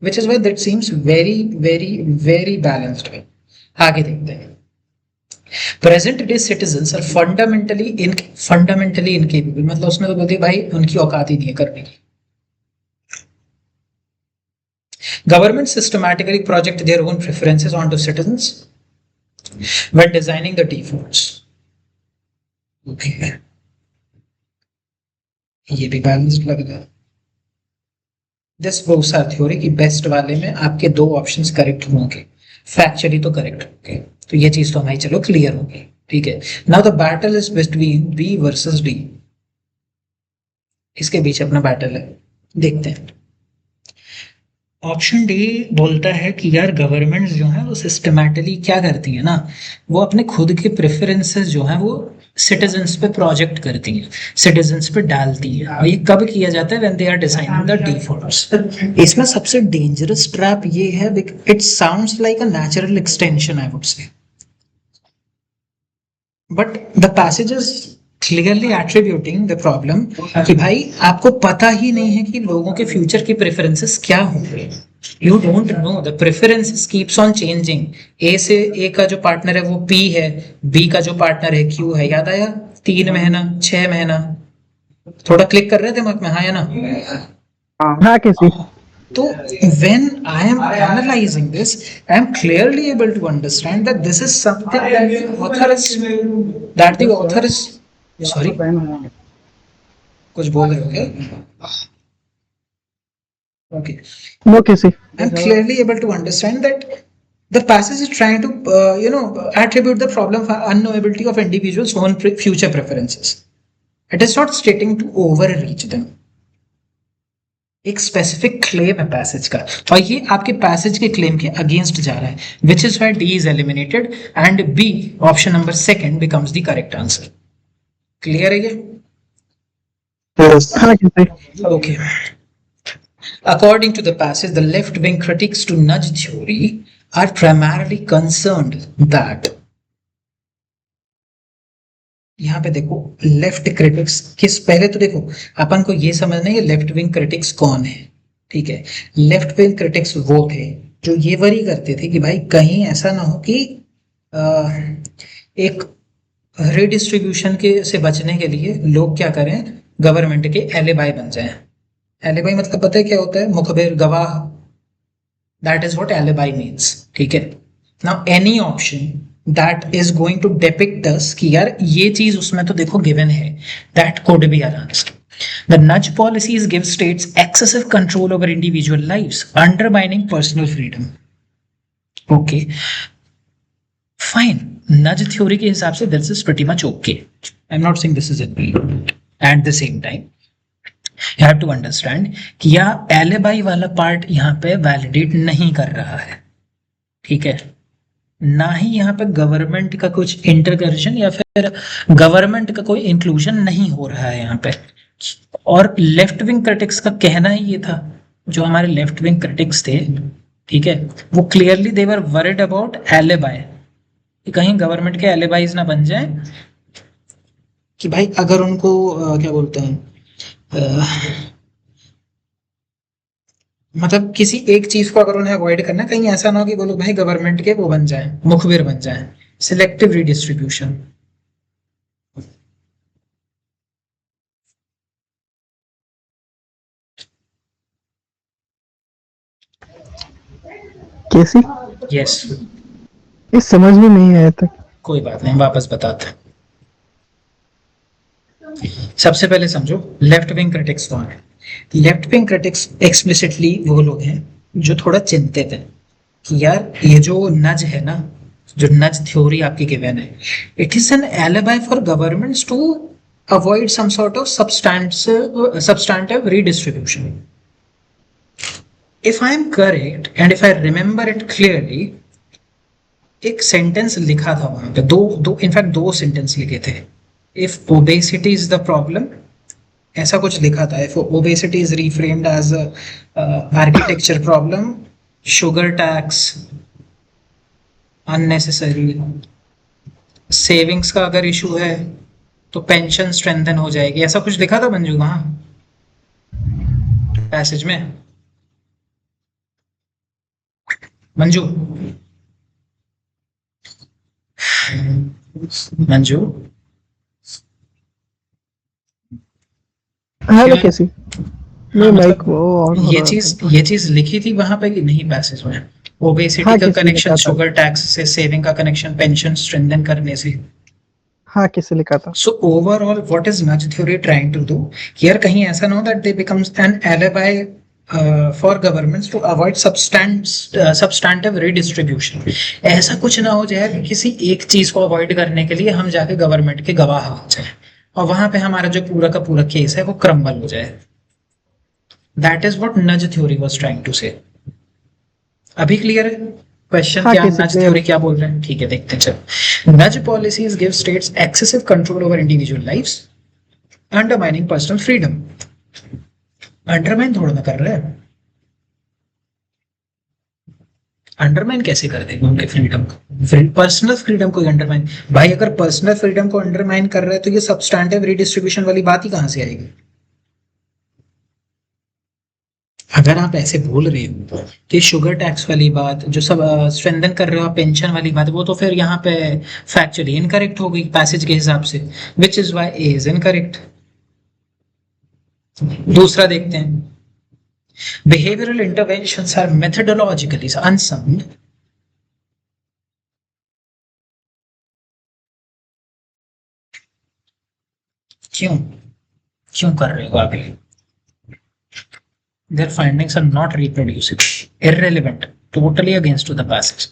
which is why that seems very very very balanced way. आगे देखते हैं। Present day citizens are fundamentally incapable, मतलब उसमें तो बोलते हैं भाई उनकी औकात ही नहीं है करने की। Governments systematically project their own preferences onto citizens when designing the defaults. Okay. ये भी बैलेंस्ड लग रहा है। दिस प्रूव्स आवर थ्योरी कि बेस्ट वाले में आपके दो ऑप्शंस करेक्ट होंगे, फैक्चुअली तो करेक्ट होंगे, तो ये चीज तो हमारी चलो क्लियर होगी, ठीक है। Now the battle is between B versus D, इसके बीच अपना बैटल है, देखते हैं। ऑप्शन डी बोलता है कि यार गवर्नमेंट्स जो है वो सिस्टमैटिकली क्या करती है ना, वो अपने खुद के प्रेफरेंसेस जो है वो सिटीजन्स पे प्रोजेक्ट करती है, सिटीजन्स पे डालती है, और ये कब किया जाता है, when they are designing the defaults. इसमें सबसे डेंजरस ट्रैप ये है, it sounds like a natural extension I would say, but the passages clearly attributing the problem कि भाई आपको पता ही नहीं है कि लोगों के फ्यूचर की प्रेफरेंसेस क्या होंगे, you don't know, the preferences keeps on changing. A का जो पार्टनर है वो पी है, बी का जो पार्टनर है क्यू है, याद आया 3 महीना 6 महीना, थोड़ा क्लिक कर रहे थे दिमाग में, हाँ या ना। हाँ कैसी। So when I am analyzing this, I am clearly able to understand that this is something that the author is sorry, कुछ बोल रहे हो क्या? Okay, नो कैसी। I am clearly able to understand that the passage is trying to attribute the problem of unknowability of individuals' own future preferences. It is not stating to overreach them. एक specific claim है passage का, और ये आपके passage के claim के against जा रहा है, which is why D is eliminated and B option number second becomes the correct answer. Clear है ये? हाँ कैसी। Okay. According to the passage, the left-wing critics to nudge theory are primarily concerned that, यहाँ पे देखो left critics किस, पहले तो देखो अपन को ये समझना है लेफ्ट विंग क्रिटिक्स कौन है, ठीक है, लेफ्ट विंग क्रिटिक्स वो थे जो ये वरी करते थे कि भाई कहीं ऐसा ना हो कि एक रिडिस्ट्रीब्यूशन के से बचने के लिए लोग क्या करें, गवर्नमेंट के एलिबाई बन जाएं। एलिबाई मतलब पता है क्या होता है? मुखबिर, गवाह। That is what alibi means, ठीक है। Now any option that is going to depict us कि यार ये चीज उसमें तो देखो गिवन है, that could be our answer. The nudge policies give states excessive control over individual lives, undermining personal freedom. Okay, fine. Nudge theory के हिसाब से this is pretty much okay. I'm not saying this is it. At the same time, you have to understand कि यह alibi वाला part यहाँ पे validate नहीं कर रहा है, ठीक है। ना ही यहाँ पे गवर्नमेंट का कुछ इंटरकरेशन या फिर गवर्नमेंट का कोई इंक्लूजन नहीं हो रहा है यहाँ पे। और लेफ्ट विंग क्रिटिक्स का कहना ही ये था, जो हमारे लेफ्ट विंग क्रिटिक्स थे, ठीक है, वो clearly they were worried about alibi, कि कहीं गवर्नमेंट के एलिबाइज ना बन जाए, कि भाई अगर उनको क्या बोलते हैं, मतलब किसी एक चीज को अगर उन्हें अवॉइड करना, कहीं ऐसा ना हो कि वो लोग भाई गवर्नमेंट के वो बन जाएं, मुखबिर बन जाएं। Selective redistribution. कैसी? यस, ये समझ में नहीं आया तक। कोई बात नहीं, वापस बताते हैं। सबसे पहले समझो लेफ्ट विंग क्रिटिक्स कौन है। लेफ्ट विंग क्रिटिक्स एक्सप्लिसिटली वो लोग हैं जो थोड़ा चिंतित हैं कि यार ये जो नज है ना, जो नज थ्योरी आपकी गिवन है, it is an alibi for governments to avoid some sort of substantive redistribution. If I am correct and if I remember it clearly, एक सेंटेंस लिखा था वहां पे, दो इनफैक्ट दो सेंटेंस लिखे थे। If obesity is the problem, ऐसा कुछ लिखा था। If obesity is reframed as architecture problem, sugar tax unnecessary, savings का अगर इशू है तो पेंशन स्ट्रेंथन हो जाएगी, ऐसा कुछ लिखा था मंजू वहां पैसेज में। मंजू, मंजू हेलो क्या- कैसी? नहीं हाँ, माइक मतलब वो ऑन हो ये रहा चीज था। ये चीज लिखी थी वहां पे कि नहीं पैसेज में? ओबेसिटी हाँ, का किसी ने कनेक्शन लिखा था। शुगर टैक्स से, सेविंग का कनेक्शन पेंशन स्ट्रेंथन करने से। हाँ, किसी लिखा था। So overall, what is nudge theory trying to do? Here कहीं ऐसा ना हो that they becomes an alibi for governments to avoid substantive redistribution. ऐसा कुछ ना हो जाए कि किसी एक चीज को अवॉइड करने के लिए हम जाके गवर्नमेंट के गवाह हो जाए और वहां पे हमारा जो पूरा का पूरा केस है वो क्रम्बल हो जाए। That is what nudge theory was trying to say. अभी क्लियर है क्वेश्चन? हाँ, क्या कैसे नज clear थ्योरी है। क्या बोल रहे हैं? ठीक है, देखते हैं। चलो, नज policies give states excessive control over individual lives, undermining personal freedom. Undermine थोड़ा ना कर रहे हैं, अंडरमाइन कैसे कर देंगे उनके फ्रीडम को? पर्सनल फ्रीडम को अंडरमाइन? भाई अगर पर्सनल फ्रीडम को अंडरमाइन कर रहे हैं तो ये सब्सटैंटिव रीडिस्ट्रीब्यूशन वाली बात ही कहां से आएगी? अगर आप ऐसे बोल रहे हो कि शुगर टैक्स वाली बात जो सब स्ट्रेंथन कर रहे हो, पेंशन वाली बात, वो तो फिर यहाँ पे फैक्चुअली इनकरेक्ट हो गई पैसेज के हिसाब से, which is why A is incorrect. दूसरा देखते हैं, behavioural interventions are methodologically unsound. क्यों क्यों कर रहे हो आगे? Their findings are not reproducible, irrelevant, totally against to the passage.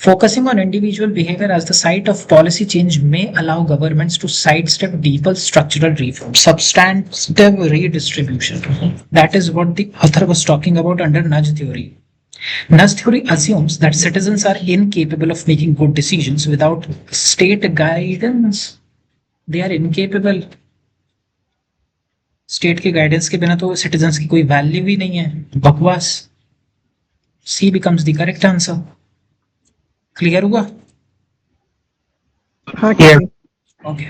Focusing on individual behavior as the site of policy change may allow governments to sidestep deeper structural reform, substantive redistribution. That is what the author was talking about under nudge theory. Nudge theory assumes that citizens are incapable of making good decisions without state guidance. They are incapable. State के guidance के बिना तो citizens की कोई value ही नहीं है। बकवास। C becomes the correct answer. Clear हुआ? हाँ, कैसी? Okay,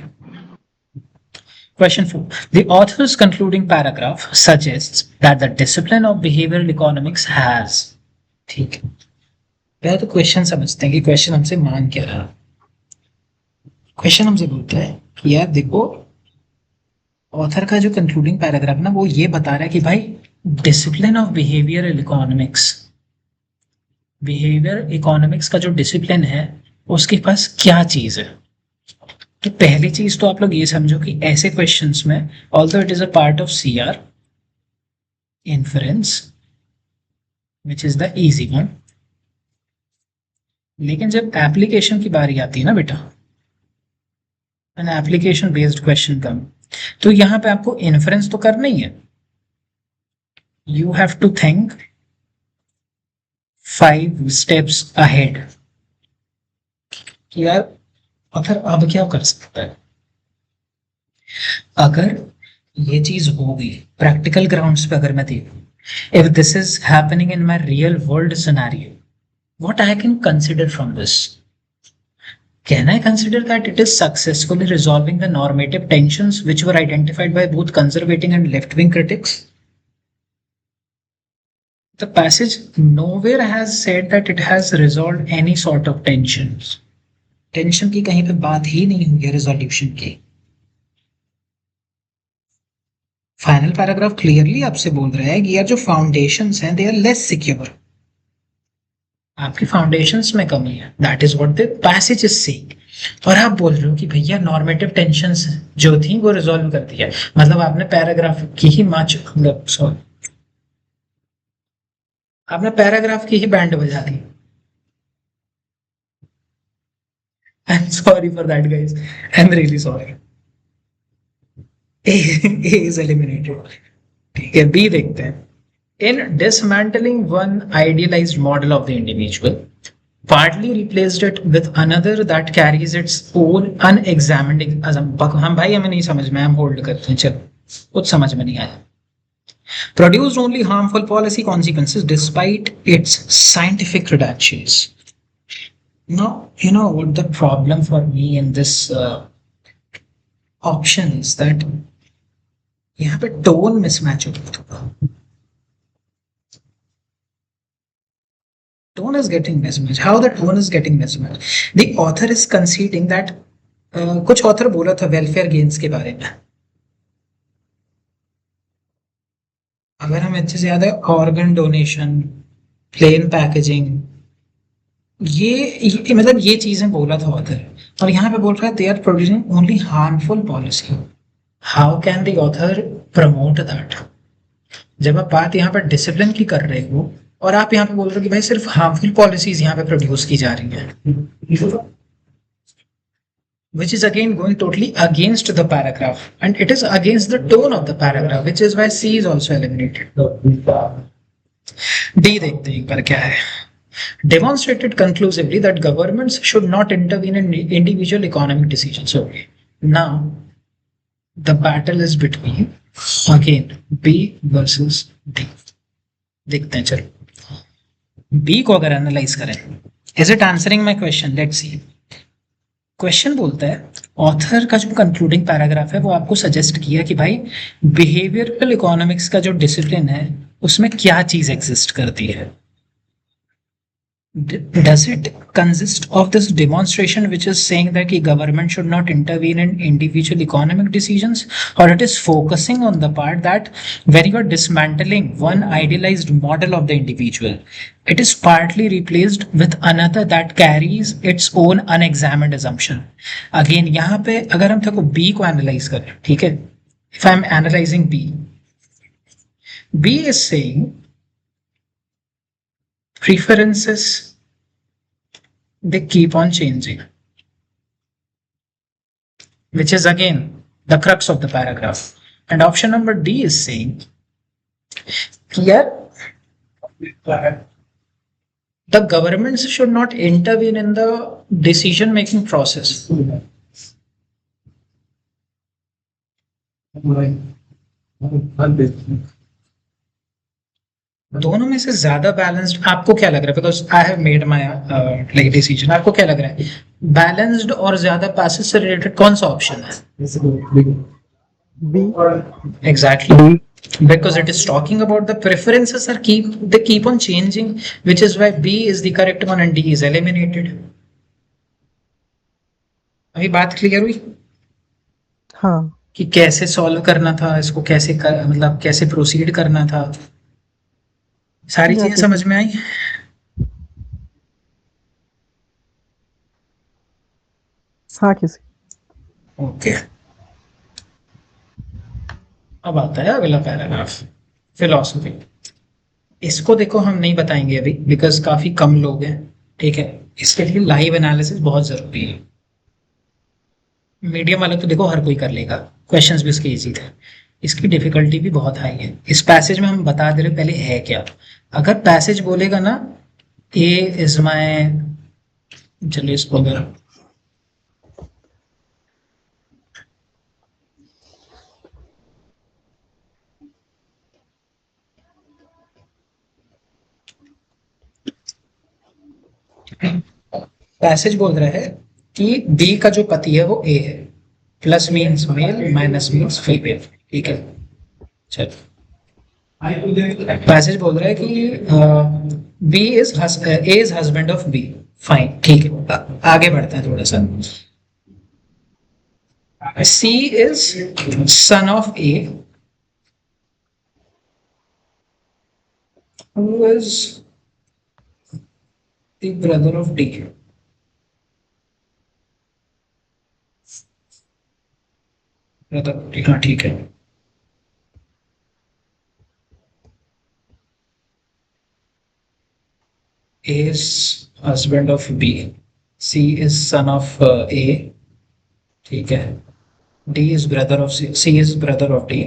Question 4. The author's concluding paragraph suggests that the discipline of behavioral economics has. ठीक है, पहले तो क्वेश्चन समझते हैं कि क्वेश्चन हमसे मांग क्या रहा है. क्वेश्चन हमसे बोलता है कि यार देखो, ऑथर का जो कंक्लूडिंग पैराग्राफ ना वो ये बता रहा है कि भाई discipline of behavioural economics, behaviour economics का जो डिसिप्लिन है उसके पास क्या चीज है. तो पहली चीज तो आप लोग ये समझो कि ऐसे क्वेश्चंस में although it is a part of CR inference which is the easy one, लेकिन जब एप्लीकेशन की बारी आती है ना बेटा, an application based question come, तो यहां पे आपको इन्फरेंस तो करना ही है. You have to think 5 steps ahead कि यार अगर अब क्या कर सकता है. अगर ये चीज होगी प्रैक्टिकल ग्राउंड्स पे, अगर मैं देखूं, if this is happening in my real world scenario, what I can consider from this. Can I consider that it is successfully resolving the normative tensions which were identified by both conservative and left-wing critics? The passage nowhere has said that it has resolved any sort of tensions. Tension की कहीं पे बात ही नहीं हुई है resolution की. Final paragraph clearly आपसे बोल रहा है कि यार जो फाउंडेशंस हैं दे आर लेस सिक्योर, आपकी फाउंडेशंस में कमी है. That is what the passage is saying. और आप बोल रहे हो कि भैया नॉर्मेटिव टेंशंस जो थी वो रिजॉल्व कर दिया. मतलब आपने पैराग्राफ की ही आपने पैराग्राफ की ही बैंड बजा दी. I'm sorry for that, guys. I'm really sorry. A is eliminated. ठीक है, B देखते हैं. In dismantling one idealized model of the individual, partly replaced it with another that carries its own unexamined हम भाई हमें नहीं समझ में, हम होल्ड करते हैं, चलो कुछ समझ में नहीं आया. Produced only harmful policy consequences despite its scientific credentials. Now, you know what the problem for me in this option is that यहाँ पे tone mismatch हो गया. Tone is getting mismatched. How the tone is getting mismatched? The author is conceding that कुछ author बोला था welfare gains के बारे में. अगर हम अच्छे से याद है, organ donation, plain packaging, ये मतलब ये चीजें बोला था ऑथर, और यहाँ पे बोल रहा है they are producing only harmful policy. How can the author promote that? जब आप बात यहाँ पर डिसिप्लिन की कर रहे हो और आप यहाँ पे बोल रहे हो कि भाई सिर्फ हार्मफुल पॉलिसीज यहाँ पे प्रोड्यूस की जा रही है, which is again going totally against the paragraph and it is against the tone of the paragraph, which is why C is also eliminated. D देखते हैं एक बार क्या है. Demonstrated conclusively that governments should not intervene in individual economic decisions. Okay, now the battle is between again B versus D. देखते हैं, चलो B को अगर एनालाइज करें, is it answering my question? Let's see. Question बोलता है author का जो कंक्लूडिंग पैराग्राफ है वो आपको सजेस्ट किया कि भाई बिहेवियरल इकोनॉमिक्स का जो डिसिप्लिन है उसमें क्या चीज एग्जिस्ट करती है. Does it consist of this demonstration which is saying that the government should not intervene in individual economic decisions, or it is focusing on the part that when you are dismantling one idealized model of the individual, it is partly replaced with another that carries its own unexamined assumption. Again, यहाँ पे अगर हम देखो B को analyze करें, ठीक है, if I am analyzing B is saying preferences, they keep on changing, which is again the crux of the paragraph. And option number D is saying here the governments should not intervene in the decision making process. दोनों में से ज्यादा balanced आपको क्या लग रहा है? Because I have made my like decision. आपको क्या लग रहा है बैलेंस्ड और ज्यादा पैसेज से रिलेटेड कौन सा ऑप्शन है? B. Exactly. B. Because it is talking about the preferences they keep on changing, which is why B is the correct one and D is eliminated. अभी बात क्लियर हुई हाँ कि कैसे सॉल्व करना था इसको, मतलब कैसे प्रोसीड करना था, सारी या चीजें किसी समझ में आई। हाँ किसी ओके, अब आता है अगला पैराग्राफ, फिलॉसफी। इसको देखो हम नहीं बताएंगे अभी बिकॉज काफी कम लोग हैं, ठीक है। इसके लिए लाइव एनालिसिस बहुत जरूरी है। मीडियम वाला तो देखो हर कोई कर लेगा, क्वेश्चंस भी उसके इजी थे। इसकी डिफिकल्टी भी बहुत हाई है। इस पैसेज में हम बता दे रहे पहले है क्या। अगर पैसेज बोलेगा ना ए इज माई, चलिए इसको अगर पैसेज बोल रहा है कि बी का जो पति है वो ए है, plus means male minus means female, ठीक है। चलो पैसेज बोल रहा है कि B is A is husband of B, fine, ठीक है। आगे बढ़ते हैं थोड़ा सा। C is son of A who is the brother of D. brother of D, हाँ ठीक है। A is husband of B, C is son of A, ठीक है। D is brother of C, C is brother of D.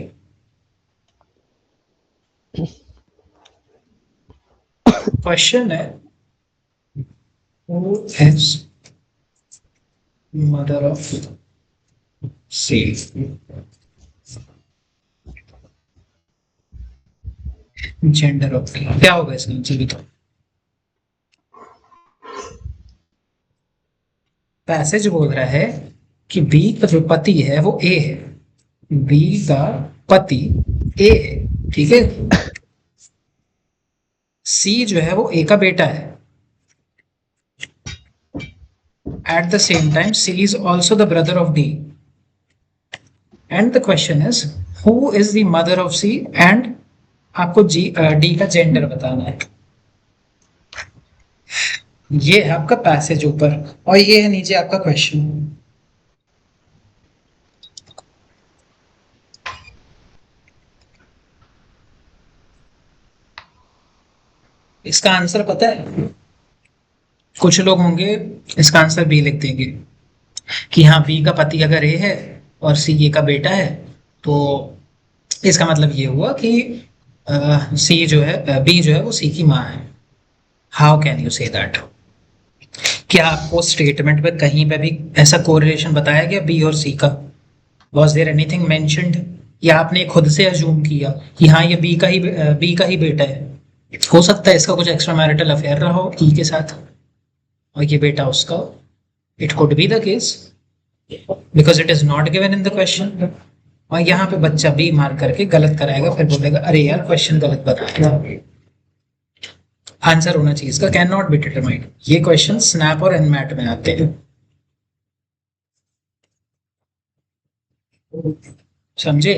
Question है who is mother of C? Gender of D क्या होगा इसका answer भी तो। पैसेज बोल रहा है कि बी का जो पति है वो ए है, बी का पति ए है, ठीक है। सी जो है वो ए का बेटा है। At the same time C is also the brother of D and the question is who is the mother of C and आपको डी का जेंडर बताना है। ये है आपका पैसेज ऊपर और ये है नीचे आपका क्वेश्चन। इसका आंसर पता है? कुछ लोग होंगे इसका आंसर बी लिख देंगे कि हाँ बी का पति अगर ए है और सी ए का बेटा है तो इसका मतलब ये हुआ कि सी जो है बी जो है वो सी की माँ है। How can you say that? क्या आपको स्टेटमेंट पे कहीं पे भी ऐसा कोरिलेशन बताया गया बी और सी का? वॉज देयर एनीथिंग मेंशन्ड या आपने खुद से अज्यूम किया कि हाँ ये बी का ही बेटा है? हो सकता है इसका कुछ एक्स्ट्रा मैरिटल अफेयर रहा हो ई के साथ और ये बेटा उसका। It could be the case because it is not given in the question. और यहाँ पे बच्चा बी मार्क करके गलत कराएगा, फिर बोलेगा अरे यार क्वेश्चन गलत बताया था। आंसर होना चाहिए इसका कैन नॉट बी डिटरमाइंड। ये क्वेश्चन स्नैप और एनमैट में आते हैं। समझे?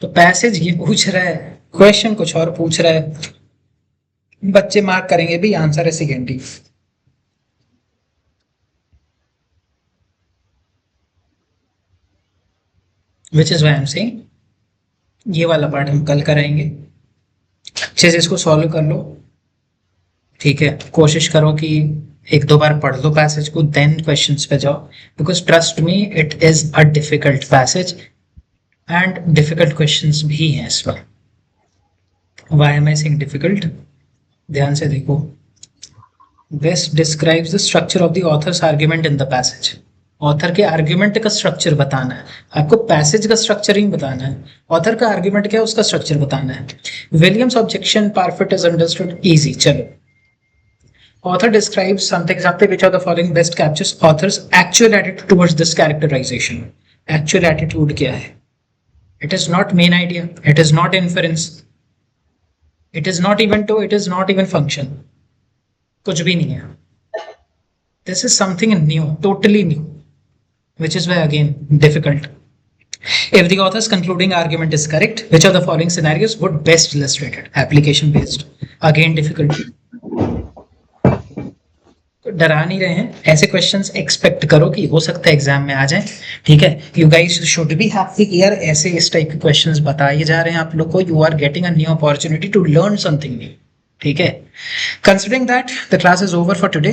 तो पैसेज ये पूछ रहा है, क्वेश्चन कुछ और पूछ रहा है। बच्चे मार्क करेंगे भी आंसर है second he. Which is why I am saying ये वाला पार्ट हम कल कराएंगे। अच्छे से इसको सॉल्व कर लो, ठीक है। कोशिश करो कि एक दो बार पढ़ लो पैसेज को, देन क्वेश्चंस पे जाओ because trust me it is a difficult passage and difficult questions भी हैं इसमें। Why am I saying difficult? ध्यान से देखो। This describes the structure of the author's argument in the passage. Author के आर्ग्यूमेंट का स्ट्रक्चर बताना है आपको, पैसेज का स्ट्रक्चरिंग बताना है। ऑथर का आर्ग्यूमेंट क्या है उसका स्ट्रक्चर बताना है। Williams objection perfect is understood easy. चलो, author describes something which of the following best captures author's actual attitude towards this characterization. Actual attitude क्या है? It is not main idea. It is not inference. It is not even to. It is not even function. कुछ भी नहीं है. This is something new, totally new, which is why again difficult. If the author's concluding argument is correct, which of the following scenarios would best illustrate it? Application based. Again difficult. डरा नहीं रहे हैं, ऐसे questions expect करो कि हो सकता है एग्जाम में आ जाए. ठीक है, you guys should be happy कि यार ऐसे इस टाइप के क्वेश्चंस बताए जा रहे हैं आप लोग को. You are getting a new opportunity to learn something new. ठीक है, considering that the class is over for today.